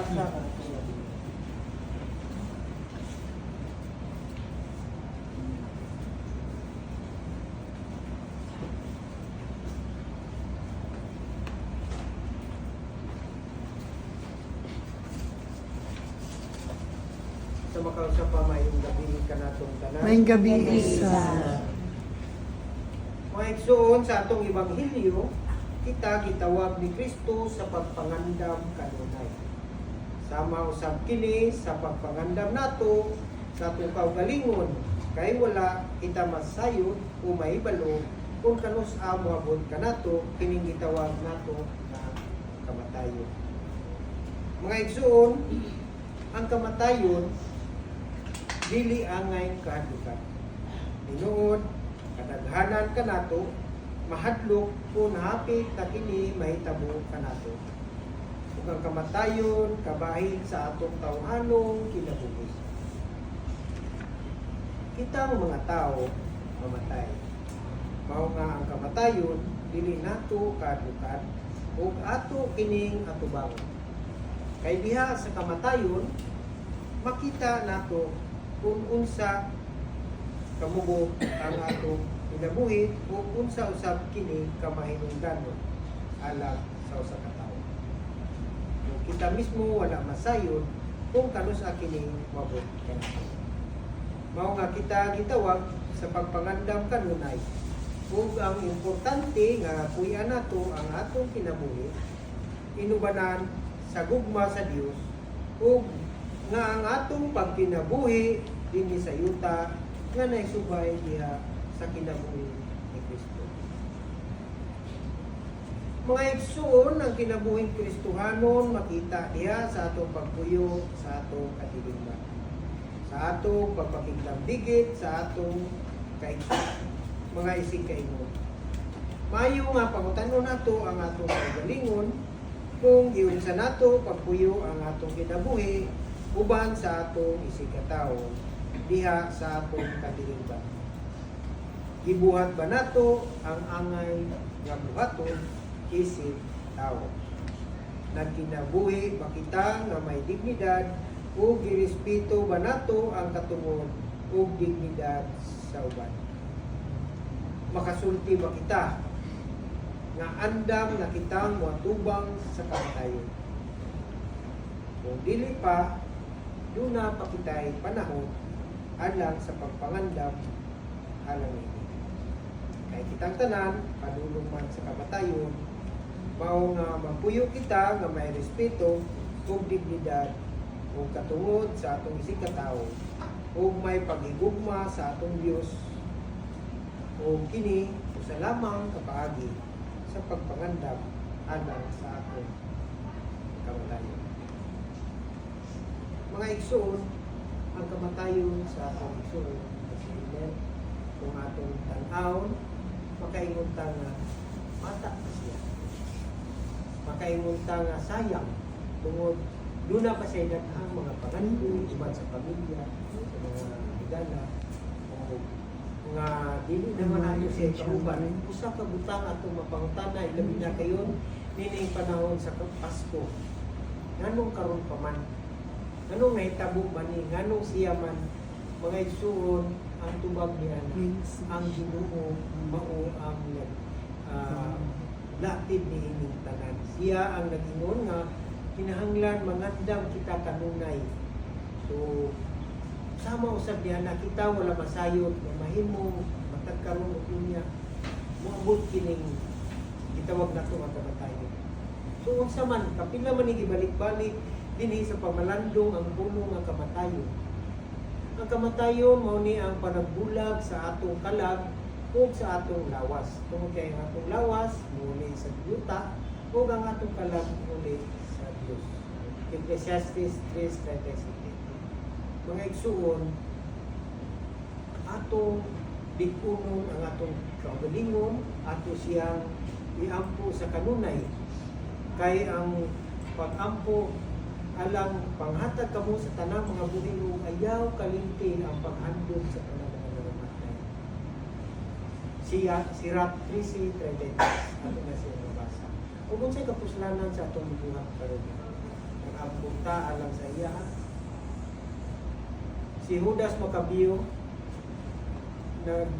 Sa makausap pa mayong gabi ka na itong tanan. May gabi isa. Mga igsoon sa atong Ebanghelyo, kita gitawag ni Kristo sa pagpangandam kanunay. Sama usab kini sa pagpangandam nato sa atong kaugalingon, kay wala kita masayod o mahibalo kung kanus amo abot kanato kining gitawag nato na kamatayon. Mga igsoon, ang kamatayon dili angay kahadlukan. Tinuod kadaghanan kanato mahadlok kung hapit na kini mahitabo kanato. Ug ang kamatayon kabahin sa atong tawhanong kinabuhi. Kitang mga tao mamatay. Mao nga ang kamatayon dili nato kahadlukan ug ato kining atubang. Kay diha sa kamatayon makita nato kung unsa kamubo ang atong kinabuhi o unsa usab kini kamahinungdanon alang sa usa ka tawo. Kung kita mismo wala masayod kung kanusa kini mabot kanato. Mao nga kita gitawag sa pagpangandam kanunay. Ug ang importante nga puy-an nato ang atong kinabuhi inubanan sa gugma sa Dios ug nga ang atong pagkinabuhi dinhi sa yuta nga naisubay diha sa kinabuhi ni Kristo. Mga igsoon, ang kinabuhing Kristohanon makita diha sa atong pagpuyo sa atong katilingan, sa atong pagpakigdambigit, sa atong mga isig kaingon. Mayo nga pangutanon nato ang atong kagalingon kung giunsa nato pagpuyo ang atong kinabuhi uban sa atong isig katawo diha sa atong katilingan. Gibuhat ba nato ang angay nga buhaton isig tawo? Nagkinabuhi ba kita nga may dignidad o girespeto ba nato ang katungod o dignidad sa uban? Makasulti ba kita nga andam na kitang muatubang sa kamatayon? Kung dili pa, doon na pa kita'y panahon alang sa pagpangandam alang ini. Kaya kitang tanan, padulong man sa kamatayon, mao nga magpuyo kita nga may respeto ug dignidad ug katungod sa atong isig katawo ug may paghigugma sa atong Dios ug kini usa lamang kapaagi sa pagpangandam alang sa atong kamatayon. Mga igsoon, ang kamatayon sa atong igsoon kasi kung atong tan-awon makaingon ta nga mata pa siya. Makaingon ta nga sayang tungod doon na pa siya daghang mga pangandoy uban sa pamilya, sa mga higala o nga dili naman ayo siya kauban. Usa ka butang atong mapangutana ilabi na kayon nining panahon sa Pasko. Nganong karon pa man? Nganong nahitabo man ni? Nganong siya man mga igsoon ang tubag niya ang Ginoo mao ang latid ni ining tanan. Siya ang nag-ingon nga kinahanglan mangandam kita kanunay. So sama usab diha na kita wala masayod nga mahimo matag karon og unya moabot kining gitawag nato nga kamatayon. So unsa man kapila man ni gibalik-balik dinhi sa pamalandong ang puno nga kamatayon. Ang kamatayon mao ni ang panagbulag sa atong kalag ug sa atong lawas. Tungod kay ang atong lawas muli sa yuta ug ang atong kalag muli sa Dios. Ecclesiastes 3:37. Mga igsuon, atong dikunon ang atong kaugalingon, ato siyang iampo sa kanunay. Kay ang pag-ampo alang panghatag kamo sa tanang mga buhing ug ayaw kalimti ang paghandog sa tanang mga namatay. Sirat 13:33 ato na siya mabasa. Ug unsay kapuslanan sa atong buhat karon? Ang ampo manguta lang sa iya. Si Judas Maccabeo nag